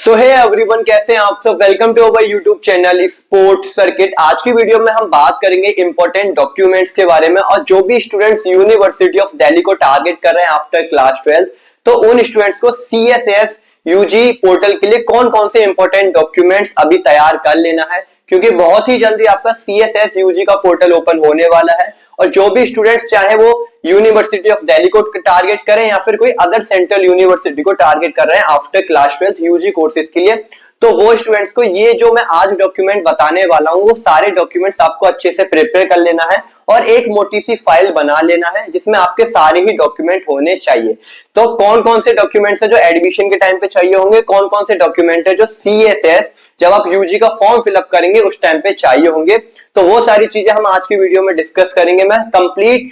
सो hey everyone, कैसे हैं आप सब। Welcome to our YouTube channel sport circuit. आज की वीडियो में हम बात करेंगे इंपॉर्टेंट डॉक्यूमेंट्स के बारे में, और जो भी स्टूडेंट्स यूनिवर्सिटी ऑफ दिल्ली को टारगेट कर रहे हैं आफ्टर क्लास 12, तो उन स्टूडेंट्स को CSS यूजी पोर्टल के लिए कौन कौन से इंपॉर्टेंट डॉक्यूमेंट्स अभी तैयार कर लेना है, क्योंकि बहुत ही जल्दी आपका CSS यूजी का पोर्टल ओपन होने वाला है। और जो भी स्टूडेंट्स चाहे वो यूनिवर्सिटी ऑफ दिल्ली को टारगेट करें या फिर कोई अदर सेंट्रल यूनिवर्सिटी को टारगेट कर रहे हैं आफ्टर क्लास 12 यूजी कोर्सेज के लिए, तो वो स्टूडेंट्स को ये जो मैं आज डॉक्यूमेंट बताने वाला हूं वो सारे डॉक्यूमेंट्स आपको अच्छे से प्रिपेयर कर लेना है और एक मोटी सी फाइल बना लेना है जिसमें आपके सारे ही डॉक्यूमेंट होने चाहिए। तो कौन कौन से डॉक्यूमेंट्स है जो एडमिशन के टाइम पे चाहिए होंगे, कौन कौन से डॉक्यूमेंट है जो CSS जब आप यूजी का फॉर्म फिलअप करेंगे उस टाइम पे चाहिए होंगे, तो वो सारी चीजें हम आज की वीडियो में डिस्कस करेंगे। मैं कंप्लीट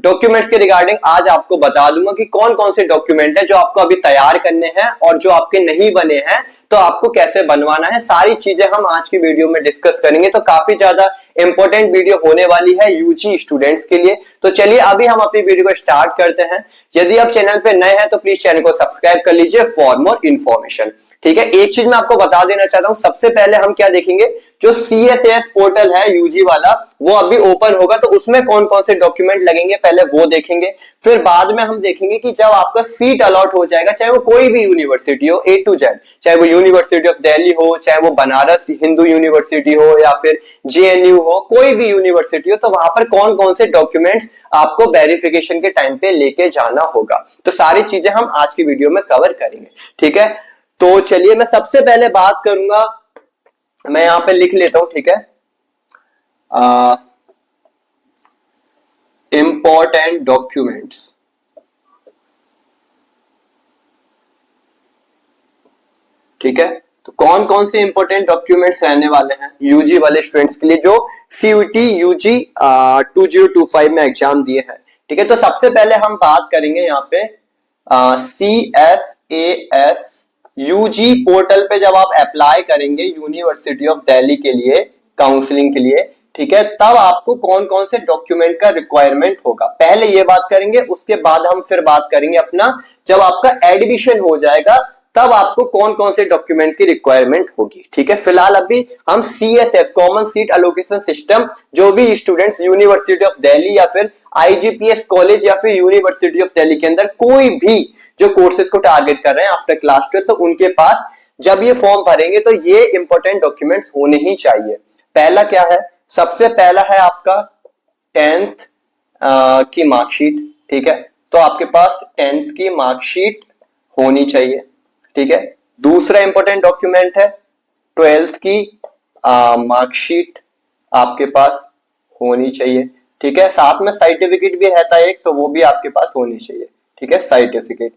डॉक्यूमेंट्स के रिगार्डिंग आज आपको बता दूंगा कि कौन कौन से डॉक्यूमेंट है जो आपको अभी तैयार करने हैं और जो आपके नहीं बने हैं तो आपको कैसे बनवाना है। सारी चीजें हम आज की वीडियो में डिस्कस करेंगे, तो काफी ज्यादा इंपॉर्टेंट वीडियो होने वाली है यूजी स्टूडेंट्स के लिए। तो चलिए अभी हम अपनी वीडियो को स्टार्ट करते हैं। यदि आप चैनल पे नए हैं तो प्लीज चैनल को सब्सक्राइब कर लीजिए फॉर मोर इन्फॉर्मेशन। ठीक है, एक चीज मैं आपको बता देना चाहता हूं, सबसे पहले हम क्या देखेंगे, जो CSS पोर्टल है यूजी वाला वो अभी ओपन होगा तो उसमें कौन कौन से डॉक्यूमेंट लगेंगे पहले वो देखेंगे। फिर बाद में हम देखेंगे कि जब आपका सीट अलॉट हो जाएगा, चाहे वो कोई भी यूनिवर्सिटी हो A to Z, चाहे वो यूनिवर्सिटी ऑफ दिल्ली हो, चाहे वो बनारस हिंदू यूनिवर्सिटी हो या फिर JNU हो, कोई भी यूनिवर्सिटी हो, तो वहां पर कौन कौन से डॉक्यूमेंट्स आपको वेरिफिकेशन के टाइम पे लेके जाना होगा। तो सारी चीजें हम आज की वीडियो में कवर करेंगे। ठीक है, तो चलिए मैं सबसे पहले बात करूंगा, मैं यहां पे लिख लेता हूं। ठीक है, इंपॉर्टेंट डॉक्यूमेंट्स। ठीक है, तो कौन कौन से इंपॉर्टेंट डॉक्यूमेंट्स रहने वाले हैं यूजी वाले स्टूडेंट्स के लिए जो CUET UG 2025 में एग्जाम दिए हैं। ठीक है, तो सबसे पहले हम बात करेंगे यहाँ पे CSAS यूजी पोर्टल पे जब आप अप्लाई करेंगे यूनिवर्सिटी ऑफ दिल्ली के लिए काउंसलिंग के लिए, ठीक है, तब आपको कौन कौन से डॉक्यूमेंट का रिक्वायरमेंट होगा पहले ये बात करेंगे। उसके बाद हम फिर बात करेंगे अपना जब आपका एडमिशन हो जाएगा तब आपको कौन कौन से डॉक्यूमेंट की रिक्वायरमेंट होगी। ठीक है, फिलहाल अभी हम CSS common seat allocation system, जो भी स्टूडेंट्स यूनिवर्सिटी ऑफ दिल्ली या फिर IGPS कॉलेज या फिर यूनिवर्सिटी ऑफ दिल्ली के अंदर कोई भी जो कोर्सेज को टारगेट कर रहे हैं आफ्टर क्लास 12, तो उनके पास जब ये फॉर्म भरेंगे तो ये इंपॉर्टेंट डॉक्यूमेंट्स होने ही चाहिए। पहला क्या है, सबसे पहला है आपका 10th की मार्कशीट। ठीक है, तो आपके पास 10th की मार्कशीट होनी चाहिए। ठीक है, दूसरा इंपॉर्टेंट डॉक्यूमेंट है 12th की मार्कशीट आपके पास होनी चाहिए। ठीक है, साथ में सर्टिफिकेट भी रहता है एक, तो वो भी आपके पास होनी चाहिए। ठीक है, सर्टिफिकेट।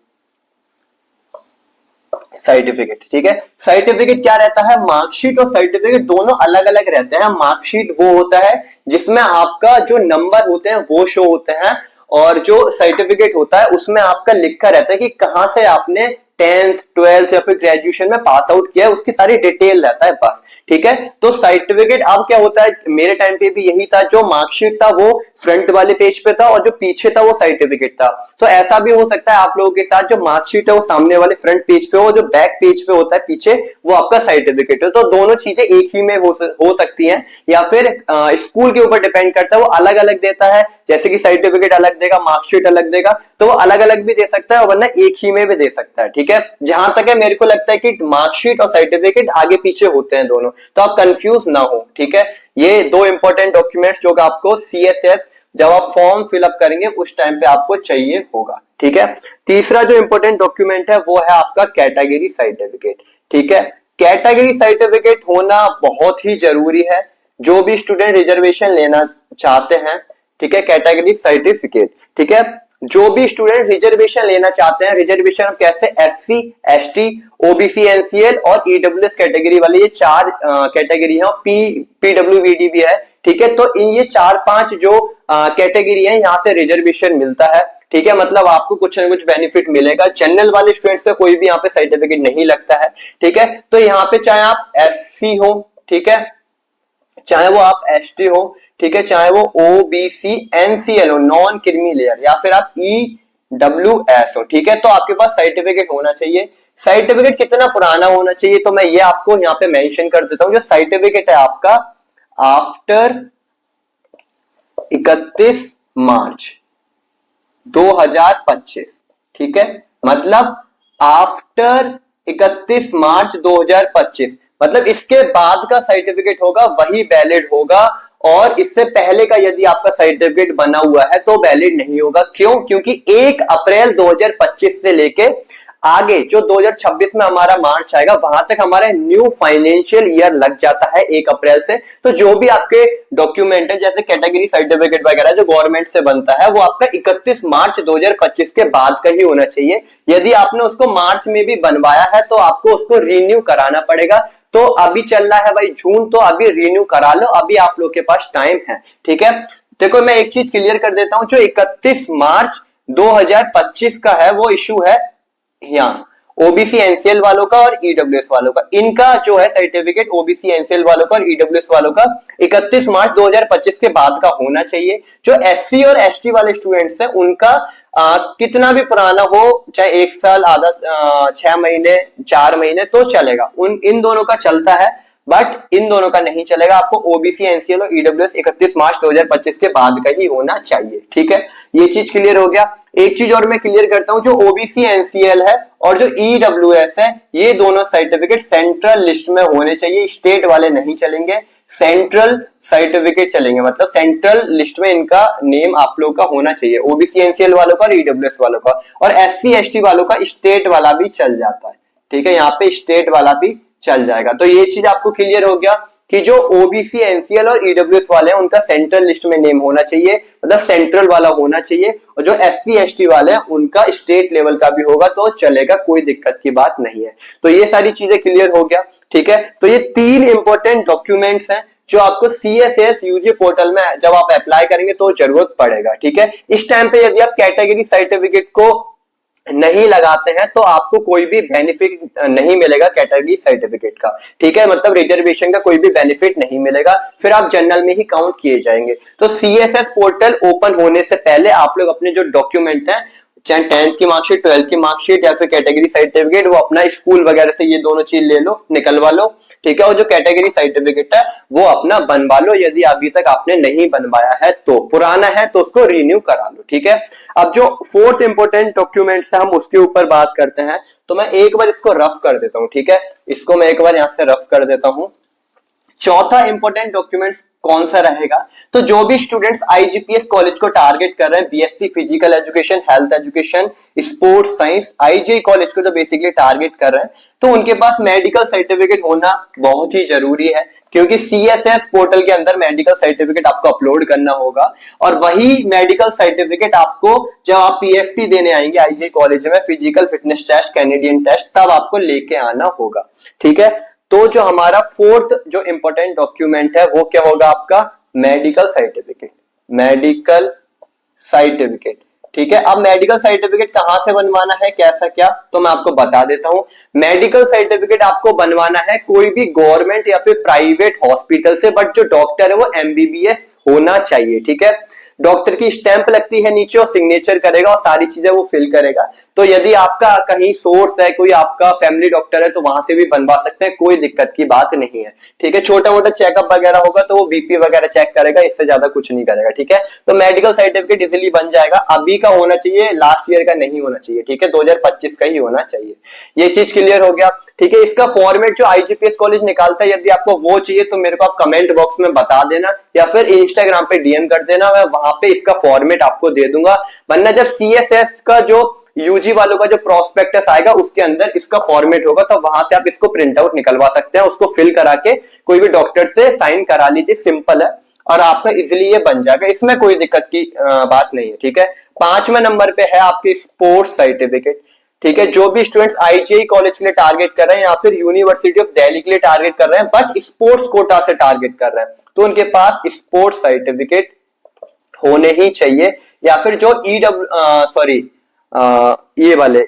ठीक है, सर्टिफिकेट क्या रहता है, मार्कशीट और सर्टिफिकेट दोनों अलग अलग रहते हैं। मार्कशीट वो होता है जिसमें आपका जो नंबर होते हैं वो शो होते हैं, और जो सर्टिफिकेट होता है उसमें आपका लिखा रहता है कि कहां से आपने 10th 12th या फिर ग्रेजुएशन में पास आउट किया है, उसकी सारी डिटेल रहता है बस। ठीक है, तो सर्टिफिकेट अब क्या होता है, मेरे टाइम पे भी यही था, जो मार्कशीट था वो फ्रंट वाले पेज पे था और जो पीछे था वो सर्टिफिकेट था। तो ऐसा भी हो सकता है आप लोगों के साथ, जो मार्कशीट है वो सामने वाले फ्रंट पेज पे हो, जो बैक पेज पे होता है पीछे वो आपका सर्टिफिकेट है। तो दोनों चीजें एक ही में हो सकती है, या फिर स्कूल के ऊपर डिपेंड करता है, वो अलग अलग देता है। जैसे कि सर्टिफिकेट अलग देगा, मार्कशीट अलग देगा, तो वो अलग अलग भी दे सकता है, वरना एक ही में भी दे सकता है। ठीक है, जहां तक है मेरे को लगता है कि मार्कशीट और सर्टिफिकेट आगे पीछे होते हैं दोनों, तो आप कंफ्यूज ना हो। ठीक है, ये दो इंपॉर्टेंट डॉक्यूमेंट्स जो आपको CSS जब आप फॉर्म फिलअप करेंगे उस टाइम पे आपको चाहिए होगा। ठीक है, तीसरा जो इंपॉर्टेंट डॉक्यूमेंट है वो है आपका कैटेगरी सर्टिफिकेट। ठीक है, कैटेगरी सर्टिफिकेट होना बहुत ही जरूरी है जो भी स्टूडेंट रिजर्वेशन लेना चाहते हैं। ठीक है, कैटेगरी सर्टिफिकेट। ठीक है, जो भी स्टूडेंट रिजर्वेशन लेना चाहते हैं, रिजर्वेशन कैसे, SC ST OBC NCL और EWS कैटेगरी वाले, ये चार कैटेगरी है, PWBD भी है। ठीक है, तो इन ये 4-5 जो कैटेगरी है यहाँ से रिजर्वेशन मिलता है। ठीक है, मतलब आपको कुछ ना कुछ बेनिफिट मिलेगा। जनरल वाले स्टूडेंट्स का कोई भी यहाँ पे सर्टिफिकेट नहीं लगता है। ठीक है, तो यहाँ पे चाहे आप SC हो, ठीक है, चाहे वो आप ST हो, ठीक है, चाहे वो OBC NCL हो, नॉन क्रीमी लेयर, या फिर आप EWS हो, ठीक है, तो आपके पास सर्टिफिकेट होना चाहिए। सर्टिफिकेट कितना पुराना होना चाहिए, तो मैं ये आपको यहाँ पे मेंशन कर देता हूँ। जो सर्टिफिकेट है आपका आफ्टर 31 मार्च 2025, ठीक है, मतलब आफ्टर 31 मार्च 2025, मतलब इसके बाद का सर्टिफिकेट होगा वही वैलिड होगा, और इससे पहले का यदि आपका सर्टिफिकेट बना हुआ है तो वैलिड नहीं होगा। क्यों? क्योंकि 1 अप्रैल 2025 से लेके आगे जो 2026 में हमारा मार्च आएगा वहां तक हमारा न्यू फाइनेंशियल ईयर लग जाता है 1 अप्रैल से। तो जो भी आपके डॉक्यूमेंट है जैसे कैटेगरी सर्टिफिकेट वगैरह जो गवर्नमेंट से बनता है वो आपका 31 मार्च 2025 के बाद का ही होना चाहिए। यदि आपने उसको मार्च में भी बनवाया है तो आपको उसको रिन्यू कराना पड़ेगा। तो अभी चल रहा है भाई जून, तो अभी रिन्यू करा लो, अभी आप लोग के पास टाइम है, ठीक है। देखो मैं एक चीज क्लियर कर देता हूं, जो 31 मार्च 2025 का है वो इशू है यहाँ ओबीसी एनसीएल वालों का और ईडब्ल्यूएस वालों का। इनका जो है सर्टिफिकेट ओबीसी एनसीएल वालों का और ईडब्ल्यूएस वालों का 31 मार्च 2025 के बाद का होना चाहिए। जो एससी और एसटी वाले स्टूडेंट्स हैं उनका कितना भी पुराना हो, चाहे 1 साल, आधा 6 महीने, 4 महीने तो चलेगा, इन दोनों का चलता है, बट इन दोनों का नहीं चलेगा। आपको ओबीसी एनसीएल और ईडब्ल्यूएस 31 मार्च 2025 के बाद का ही होना चाहिए, ठीक है। ये चीज क्लियर हो गया। एक चीज और मैं क्लियर करता हूं, जो ओबीसी एनसीएल है और जो ईडब्ल्यूएस है ये दोनों सर्टिफिकेट सेंट्रल लिस्ट में होने चाहिए, स्टेट वाले नहीं चलेंगे, सेंट्रल सर्टिफिकेट चलेंगे, मतलब सेंट्रल लिस्ट में इनका नेम आप लोग का होना चाहिए, ओबीसी एनसीएल वालों का और ईडब्ल्यूएस वालों का। और एससी एसटी वालों का स्टेट वाला भी चल जाता है, ठीक है, यहाँ पे स्टेट वाला भी चल जाएगा। तो ये चीज आपको क्लियर हो गया कि जो ओबीसी एनसीएल और ईडब्ल्यूएस वाले हैं उनका सेंट्रल लिस्ट में नेम होना चाहिए, मतलब सेंट्रल वाला होना चाहिए, और जो एससी एसटी वाले हैं उनका स्टेट लेवल का भी होगा तो चलेगा, कोई दिक्कत की बात नहीं है। तो ये सारी चीजें क्लियर हो गया, ठीक है। तो ये 3 इंपॉर्टेंट डॉक्यूमेंट्स हैं जो आपको सीएसएस यूजी पोर्टल में जब आप अप्लाई करेंगे तो जरूरत पड़ेगा, ठीक है। इस टाइम पे यदि आप कैटेगरी सर्टिफिकेट को नहीं लगाते हैं तो आपको कोई भी बेनिफिट नहीं मिलेगा कैटेगरी सर्टिफिकेट का, ठीक है, मतलब रिजर्वेशन का कोई भी बेनिफिट नहीं मिलेगा, फिर आप जनरल में ही काउंट किए जाएंगे। तो सीएसएस पोर्टल ओपन होने से पहले आप लोग अपने जो डॉक्यूमेंट हैं, चाहे 10th की मार्कशीट, 12th की मार्कशीट या फिर कैटेगरी सर्टिफिकेट, वो अपना स्कूल वगैरह से ये दोनों चीज ले लो, निकलवा लो, ठीक है। और जो कैटेगरी सर्टिफिकेट है वो अपना बनवा लो, यदि अभी तक आपने नहीं बनवाया है तो, पुराना है तो उसको रिन्यू करा लो, ठीक है। अब जो 4th इंपोर्टेंट डॉक्यूमेंट्स है हम उसके ऊपर बात करते हैं। तो मैं एक बार इसको रफ कर देता हूं, ठीक है, इसको मैं एक बार यहां से रफ कर देता हूं। चौथा इंपॉर्टेंट डॉक्यूमेंट्स कौन सा रहेगा, तो जो भी स्टूडेंट्स आईजीपीएस कॉलेज को टारगेट कर रहे हैं, BSc physical education, health education, sports science, IGI college को जो बेसिकली टारगेट कर रहे हैं, तो उनके पास मेडिकल सर्टिफिकेट होना बहुत ही जरूरी है, क्योंकि सीएसएस पोर्टल के अंदर मेडिकल सर्टिफिकेट आपको अपलोड करना होगा, और वही मेडिकल सर्टिफिकेट आपको जब आप पीएफटी देने आएंगे आईजीआई कॉलेज में, physical fitness test, Canadian test, तब आपको लेके आना होगा, ठीक है। तो जो हमारा 4th जो इंपॉर्टेंट डॉक्यूमेंट है वो क्या होगा, आपका मेडिकल सर्टिफिकेट, मेडिकल सर्टिफिकेट, ठीक है। अब मेडिकल सर्टिफिकेट कहां से बनवाना है, कैसा क्या, तो मैं आपको बता देता हूं। मेडिकल सर्टिफिकेट आपको बनवाना है कोई भी गवर्नमेंट या फिर प्राइवेट हॉस्पिटल से, बट जो डॉक्टर है वो एमबीबीएस होना चाहिए, ठीक है। डॉक्टर की स्टैंप लगती है नीचे और सिग्नेचर करेगा और सारी चीजें वो फिल करेगा। तो यदि आपका कहीं सोर्स है, कोई आपका फैमिली डॉक्टर है, तो वहां से भी बनवा सकते हैं, कोई दिक्कत की बात नहीं है, ठीक है। छोटा मोटा चेकअप वगैरह होगा तो वो बीपी वगैरह चेक करेगा, इससे ज्यादा कुछ नहीं करेगा, ठीक है। तो मेडिकल सर्टिफिकेट इजिली बन जाएगा, अभी का होना चाहिए, लास्ट ईयर का नहीं होना चाहिए, ठीक है, 2025 का ही होना चाहिए। ये चीज क्लियर हो गया, ठीक है। इसका फॉर्मेट जो आईजीपीएस कॉलेज निकालता है, यदि आपको वो चाहिए तो मेरे को आप कमेंट बॉक्स में बता देना या फिर इंस्टाग्राम पे डीएम कर देना, मैं वहां पे इसका फॉर्मेट आपको दे दूंगा। वरना जब सीएसएस का जो यूजी वालों का जो प्रोस्पेक्टस आएगा उसके अंदर इसका फॉर्मेट होगा, तो वहां से आप इसको प्रिंट आउट निकलवा सकते हैं, उसको फिल करा के कोई भी डॉक्टर से साइन करा लीजिए, सिंपल है, और आपका इजिली ये बन जाएगा, इसमें कोई दिक्कत की बात नहीं है, ठीक है। 5वें नंबर पे है आपके स्पोर्ट्स सर्टिफिकेट, ठीक है। जो भी स्टूडेंट्स आईजीआई कॉलेज के लिए टारगेट कर रहे हैं या फिर यूनिवर्सिटी ऑफ दिल्ली के लिए टारगेट कर रहे हैं, बट स्पोर्ट्स कोटा से टारगेट कर रहे हैं, तो उनके पास स्पोर्ट्स सर्टिफिकेट होने ही चाहिए। या फिर जो ये वाले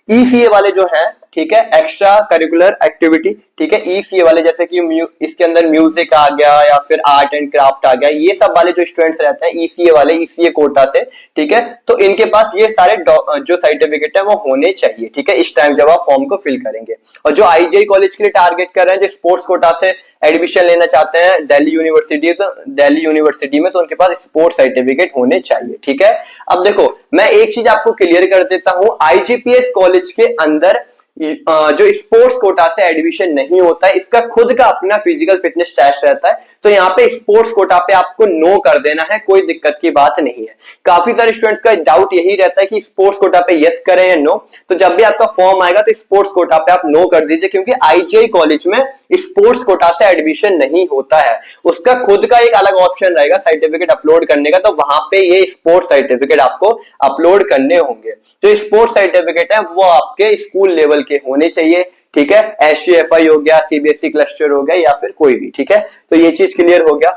ईसीए वाले जो है, ठीक है, एक्स्ट्रा करिकुलर एक्टिविटी, ठीक है, ईसीए वाले जैसे कि इसके अंदर म्यूजिक आ गया या फिर आर्ट एंड क्राफ्ट आ गया, ये सब वाले जो स्टूडेंट्स रहते हैं ईसीए वाले, ईसीए कोटा से, ठीक है, तो इनके पास ये सारे जो सर्टिफिकेट है वो होने चाहिए, ठीक है, इस टाइम जब आप फॉर्म को फिल करेंगे। और जो आईजीआई कॉलेज के लिए टारगेट कर रहे हैं, जो स्पोर्ट्स कोटा से एडमिशन लेना चाहते हैं दिल्ली यूनिवर्सिटी, तो दिल्ली यूनिवर्सिटी में, तो उनके पास स्पोर्ट्स सर्टिफिकेट होने चाहिए, ठीक है। अब देखो मैं एक चीज आपको क्लियर कर देता हूं, आईजीपीएस कॉलेज के अंदर जो स्पोर्ट्स कोटा से एडमिशन नहीं होता है, इसका खुद का अपना फिजिकल फिटनेस टेस्ट रहता है, तो यहाँ पे स्पोर्ट्स कोटा पे आपको नो कर देना है, कोई दिक्कत की बात नहीं है। काफी सारे स्टूडेंट्स का डाउट यही रहता है कि स्पोर्ट्स कोटा पे यस करें या नो, तो जब भी आपका फॉर्म आएगा तो स्पोर्ट्स कोटा पे आप नो कर दीजिए, क्योंकि आईजीआई कॉलेज में स्पोर्ट्स कोटा से एडमिशन नहीं होता है, उसका खुद का एक अलग ऑप्शन रहेगा सर्टिफिकेट अपलोड करने का, तो वहां पे ये स्पोर्ट्स सर्टिफिकेट आपको अपलोड करने होंगे। जो स्पोर्ट्स सर्टिफिकेट है वो आपके स्कूल लेवल के होने चाहिए, ठीक है, एसटीएफआई हो गया, सीबीएसई क्लस्टर हो गया या फिर कोई भी, ठीक है, तो ये चीज क्लियर हो गया,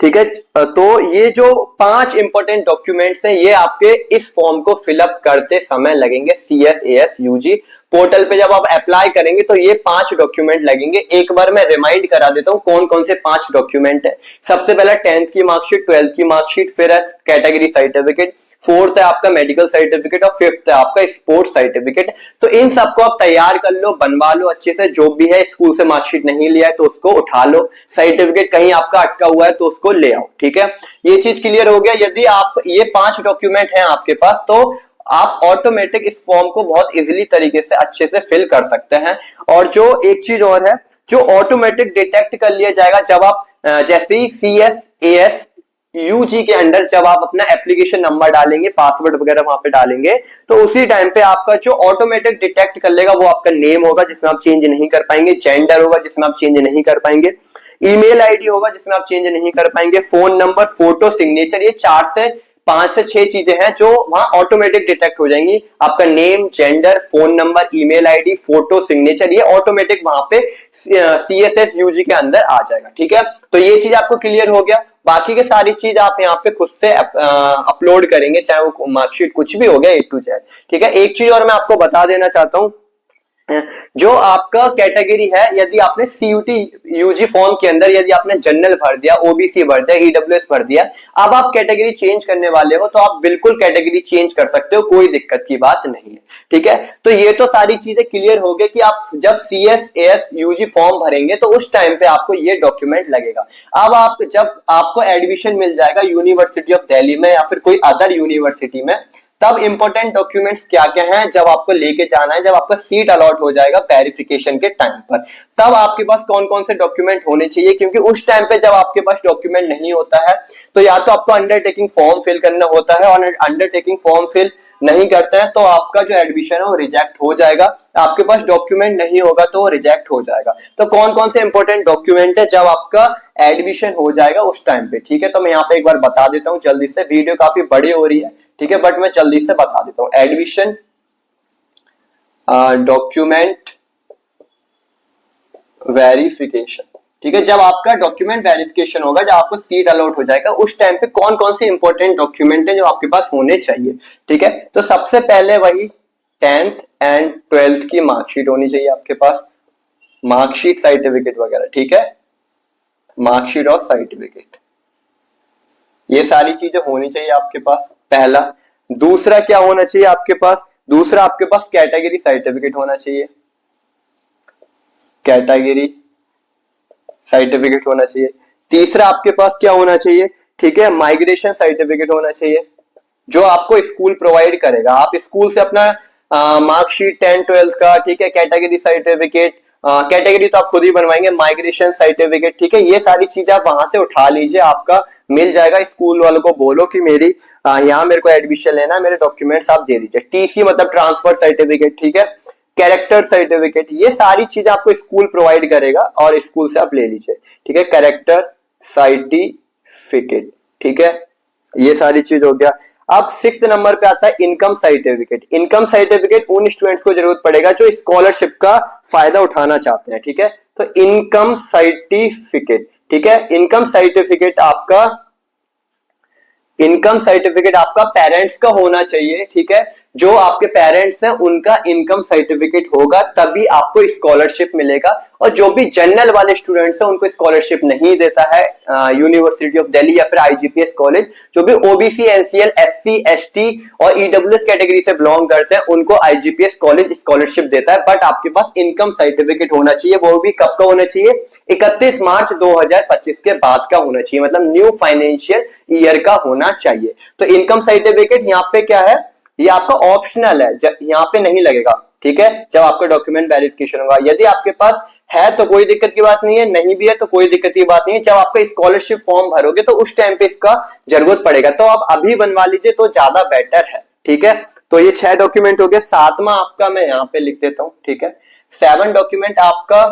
ठीक है। तो ये जो 5 इंपॉर्टेंट डॉक्यूमेंट्स हैं ये आपके इस फॉर्म को फिलअप करते समय लगेंगे, सीएसएएस यूजी पोर्टल पे जब आप अप्लाई करेंगे तो ये 5 डॉक्यूमेंट लगेंगे। एक बार मैं रिमाइंड करा देता हूं कौन कौन से 5 डॉक्यूमेंट है। सबसे पहला 10th की मार्कशीट, 12th की मार्कशीट, फिर है कैटेगरी सर्टिफिकेट, 4th है आपका मेडिकल सर्टिफिकेट और 5th है आपका स्पोर्ट्स सर्टिफिकेट। तो इन सबको आप तैयार कर लो, बनवा लो अच्छे से, जो भी है स्कूल से मार्कशीट नहीं लिया है तो उसको उठा लो, सर्टिफिकेट कहीं आपका अटका हुआ है तो उसको ले आओ, ठीक है। ये चीज क्लियर हो गया। यदि आप ये 5 डॉक्यूमेंट हैं आपके पास तो आप ऑटोमेटिक इस फॉर्म को बहुत इजीली तरीके से अच्छे से फिल कर सकते हैं। और जो एक चीज और है जो ऑटोमेटिक डिटेक्ट कर लिया जाएगा जब आप जैसे ही सीएसएएस यूजी के अंडर जब आप अपना एप्लीकेशन नंबर डालेंगे, पासवर्ड वगैरह वहां पे डालेंगे, तो उसी टाइम पे आपका जो ऑटोमेटिक डिटेक्ट कर लेगा वो आपका नेम होगा जिसमें आप चेंज नहीं कर पाएंगे, जेंडर होगा जिसमें आप चेंज नहीं कर पाएंगे, ईमेल आईडी होगा जिसमें आप चेंज नहीं कर पाएंगे, फोन नंबर, फोटो, सिग्नेचर, ये 5 से 6 चीजें हैं जो वहां ऑटोमेटिक डिटेक्ट हो जाएंगी। आपका name, gender, phone number, email ID, photo, signature, ये ऑटोमेटिक वहां पे सीएसएस यूजी के अंदर आ जाएगा, ठीक है। तो ये चीज आपको क्लियर हो गया। बाकी के सारी चीज आप यहाँ पे खुद से अपलोड करेंगे, चाहे वो मार्कशीट कुछ भी हो गया A to Z, ठीक है। एक चीज और मैं आपको बता देना चाहता हूं, जो आपका कैटेगरी है, यदि आपने सीयूटी यूजी फॉर्म के अंदर यदि आपने जनरल भर दिया, ओबीसी भर दिया, ईडब्ल्यूएस भर दिया, अब आप कैटेगरी चेंज करने वाले हो तो आप बिल्कुल कैटेगरी चेंज कर सकते हो, कोई दिक्कत की बात नहीं है, ठीक है। तो ये तो सारी चीजें क्लियर हो गई कि आप जब सीएसएएस यूजी फॉर्म भरेंगे तो उस टाइम पे आपको ये डॉक्यूमेंट लगेगा। अब आप जब आपको एडमिशन मिल जाएगा यूनिवर्सिटी ऑफ दिल्ली में या फिर कोई अदर यूनिवर्सिटी में, तब इंपॉर्टेंट डॉक्यूमेंट्स क्या क्या हैं जब आपको लेके जाना है, जब आपका सीट अलॉट हो जाएगा वेरिफिकेशन के टाइम पर, तब आपके पास कौन कौन से डॉक्यूमेंट होने चाहिए। क्योंकि उस टाइम पे जब आपके पास डॉक्यूमेंट नहीं होता है तो या तो आपको अंडरटेकिंग फॉर्म फिल करना होता है, और अंडरटेकिंग फॉर्म फिल नहीं करता है तो आपका जो एडमिशन है वो रिजेक्ट हो जाएगा। आपके पास डॉक्यूमेंट नहीं होगा तो वो रिजेक्ट हो जाएगा। तो कौन कौन से इंपॉर्टेंट डॉक्यूमेंट है जब आपका एडमिशन हो जाएगा उस टाइम पे, ठीक है। तो मैं यहाँ पे एक बार बता देता हूँ जल्दी से, वीडियो काफी बड़ी हो रही है, ठीक है, बट मैं जल्दी से बता देता हूं। एडमिशन डॉक्यूमेंट वेरिफिकेशन, ठीक है। जब आपका डॉक्यूमेंट वेरिफिकेशन होगा, जब आपको सीट अलॉट हो जाएगा, उस टाइम पे कौन कौन से इंपॉर्टेंट डॉक्यूमेंट है जो आपके पास होने चाहिए, ठीक है। तो सबसे पहले वही 10th एंड 12th की मार्कशीट होनी चाहिए आपके पास, मार्कशीट, सर्टिफिकेट वगैरह, ठीक है, मार्कशीट और सर्टिफिकेट, ये सारी चीजें होनी चाहिए आपके पास, पहला। दूसरा क्या होना चाहिए आपके पास, दूसरा आपके पास कैटेगरी सर्टिफिकेट होना चाहिए, कैटेगरी सर्टिफिकेट होना चाहिए। तीसरा आपके पास क्या होना चाहिए, ठीक है, माइग्रेशन सर्टिफिकेट होना चाहिए जो आपको स्कूल प्रोवाइड करेगा। आप स्कूल से अपना मार्कशीट 10th 12th का, ठीक है, कैटेगरी सर्टिफिकेट, कैटेगरी तो आप खुद ही बनवाएंगे, माइग्रेशन सर्टिफिकेट, ठीक है, ये सारी चीजें आप वहां से उठा लीजिए, आपका मिल जाएगा। स्कूल वालों को बोलो कि मेरी यहाँ मेरे को एडमिशन लेना है, मेरे डॉक्यूमेंट्स आप दे दीजिए। टीसी मतलब ट्रांसफर सर्टिफिकेट, ठीक है, कैरेक्टर सर्टिफिकेट, ये सारी चीजें आपको स्कूल प्रोवाइड करेगा और स्कूल से आप ले लीजिए, ठीक है। कैरेक्टर सर्टिफिकेट, ठीक है, ये सारी चीज हो गया। अब 6th नंबर पे आता है इनकम सर्टिफिकेट। इनकम सर्टिफिकेट उन स्टूडेंट्स को जरूरत पड़ेगा जो स्कॉलरशिप का फायदा उठाना चाहते हैं, ठीक है। तो इनकम सर्टिफिकेट, ठीक है, इनकम सर्टिफिकेट आपका पेरेंट्स का होना चाहिए, ठीक है। जो आपके पेरेंट्स हैं उनका इनकम सर्टिफिकेट होगा, तभी आपको स्कॉलरशिप मिलेगा। और जो भी जनरल वाले स्टूडेंट्स हैं उनको स्कॉलरशिप नहीं देता है यूनिवर्सिटी ऑफ दिल्ली या फिर आईजीपीएस कॉलेज। जो भी ओबीसी, एनसीएल, एससी, एसटी और ईडब्ल्यूएस कैटेगरी से बिलोंग करते हैं उनको आईजीपीएस कॉलेज स्कॉलरशिप देता है। बट आपके पास इनकम सर्टिफिकेट होना चाहिए, वो भी कब का होना चाहिए? 31 मार्च 2025 के बाद का होना चाहिए, मतलब न्यू फाइनेंशियल ईयर का होना चाहिए। तो इनकम सर्टिफिकेट यहाँ पे क्या है, ये आपका ऑप्शनल है, यहाँ पे नहीं लगेगा, ठीक है, जब आपका डॉक्यूमेंट वेरिफिकेशन होगा। यदि आपके पास है तो कोई दिक्कत की बात नहीं है, नहीं भी है तो कोई दिक्कत की बात नहीं है। जब आपका स्कॉलरशिप फॉर्म भरोगे तो उस टाइम पे इसका जरूरत पड़ेगा, तो आप अभी बनवा लीजिए तो ज्यादा बेटर है, ठीक है। तो ये 6 डॉक्यूमेंट हो गए। 7वां आपका मैं यहाँ पे लिख देता हूँ, ठीक है। 7 डॉक्यूमेंट आपका,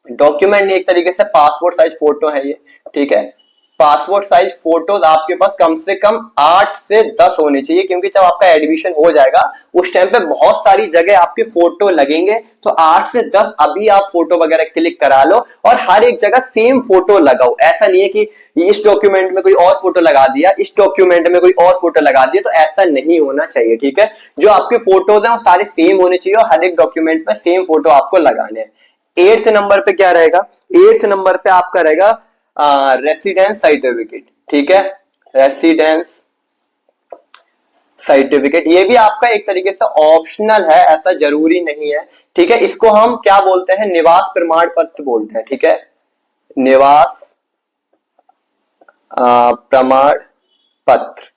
डॉक्यूमेंट एक तरीके से पासपोर्ट साइज फोटो है ये, ठीक है। पासपोर्ट साइज फोटोज आपके पास कम से कम 8 से 10 होने चाहिए, क्योंकि जब आपका एडमिशन हो जाएगा उस टाइम पे बहुत सारी जगह आपके फोटो लगेंगे। तो 8 से 10 अभी आप फोटो वगैरह क्लिक करा लो और हर एक जगह सेम फोटो लगाओ। ऐसा नहीं है कि इस डॉक्यूमेंट में कोई और फोटो लगा दिया, इस डॉक्यूमेंट में कोई और फोटो लगा दिया, तो ऐसा नहीं होना चाहिए, ठीक है। जो आपके फोटोज हैं वो सारे सेम होने चाहिए और हर एक डॉक्यूमेंट में सेम फोटो आपको लगाने हैं। 8th नंबर पे क्या रहेगा? 8th नंबर पे आपका रहेगा रेसिडेंस सर्टिफिकेट, ठीक है। रेसिडेंस सर्टिफिकेट ये भी आपका एक तरीके से ऑप्शनल है, ऐसा जरूरी नहीं है, ठीक है। इसको हम क्या बोलते हैं? निवास प्रमाण पत्र बोलते हैं, ठीक है। निवास प्रमाण पत्र,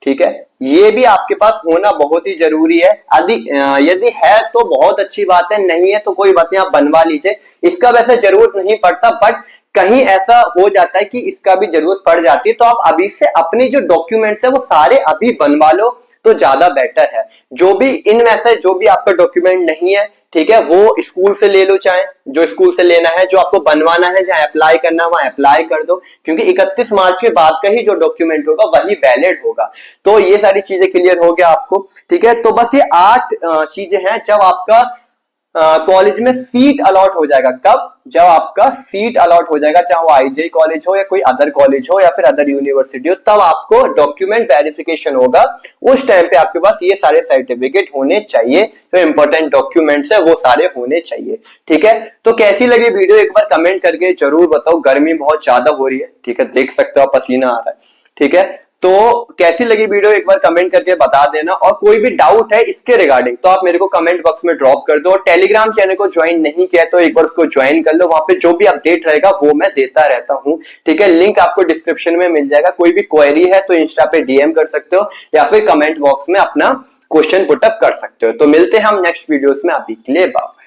ठीक है। ये भी आपके पास होना बहुत ही जरूरी है। यदि है तो बहुत अच्छी बात है, नहीं है तो कोई बात नहीं, आप बनवा लीजिए। इसका वैसे जरूरत नहीं पड़ता, बट कहीं ऐसा हो जाता है कि इसका भी जरूरत पड़ जाती है, तो आप अभी से अपने जो डॉक्यूमेंट्स है वो सारे अभी बनवा लो तो ज्यादा बेटर है। जो भी इनमें से जो भी आपका डॉक्यूमेंट नहीं है, ठीक है, वो स्कूल से ले लो, चाहे जो स्कूल से लेना है, जो आपको बनवाना है, जहां अप्लाई करना है वहां अप्लाई कर दो, क्योंकि 31 मार्च के बाद का ही जो डॉक्यूमेंट होगा वही वैलिड होगा। तो ये सारी चीजें क्लियर हो गया आपको, ठीक है। तो बस ये 8 चीजें हैं। जब आपका कॉलेज में सीट अलॉट हो जाएगा, कब? जब आपका सीट अलॉट हो जाएगा, चाहे वो आईजे कॉलेज हो या कोई अदर कॉलेज हो या फिर अदर यूनिवर्सिटी हो, तब आपको डॉक्यूमेंट वेरिफिकेशन होगा। उस टाइम पे आपके पास ये सारे सर्टिफिकेट होने चाहिए, जो इंपॉर्टेंट डॉक्यूमेंट्स है वो सारे होने चाहिए, ठीक है। तो कैसी लगी वीडियो एक बार कमेंट करके जरूर बताओ। गर्मी बहुत ज्यादा हो रही है, ठीक है, देख सकते हो आप, पसीना आ रहा है, ठीक है। तो कैसी लगी वीडियो एक बार कमेंट करके बता देना, और कोई भी डाउट है इसके रिगार्डिंग तो आप मेरे को कमेंट बॉक्स में ड्रॉप कर दो। और टेलीग्राम चैनल को ज्वाइन नहीं किया तो एक बार उसको ज्वाइन कर लो, वहां पे जो भी अपडेट रहेगा वो मैं देता रहता हूं, ठीक है। लिंक आपको डिस्क्रिप्शन में मिल जाएगा। कोई भी क्वेरी है तो इंस्टा पे डीएम कर सकते हो या फिर कमेंट बॉक्स में अपना क्वेश्चन पुटअप कर सकते हो। तो मिलते हैं हम नेक्स्ट वीडियोस में, अभी के लिए बाय।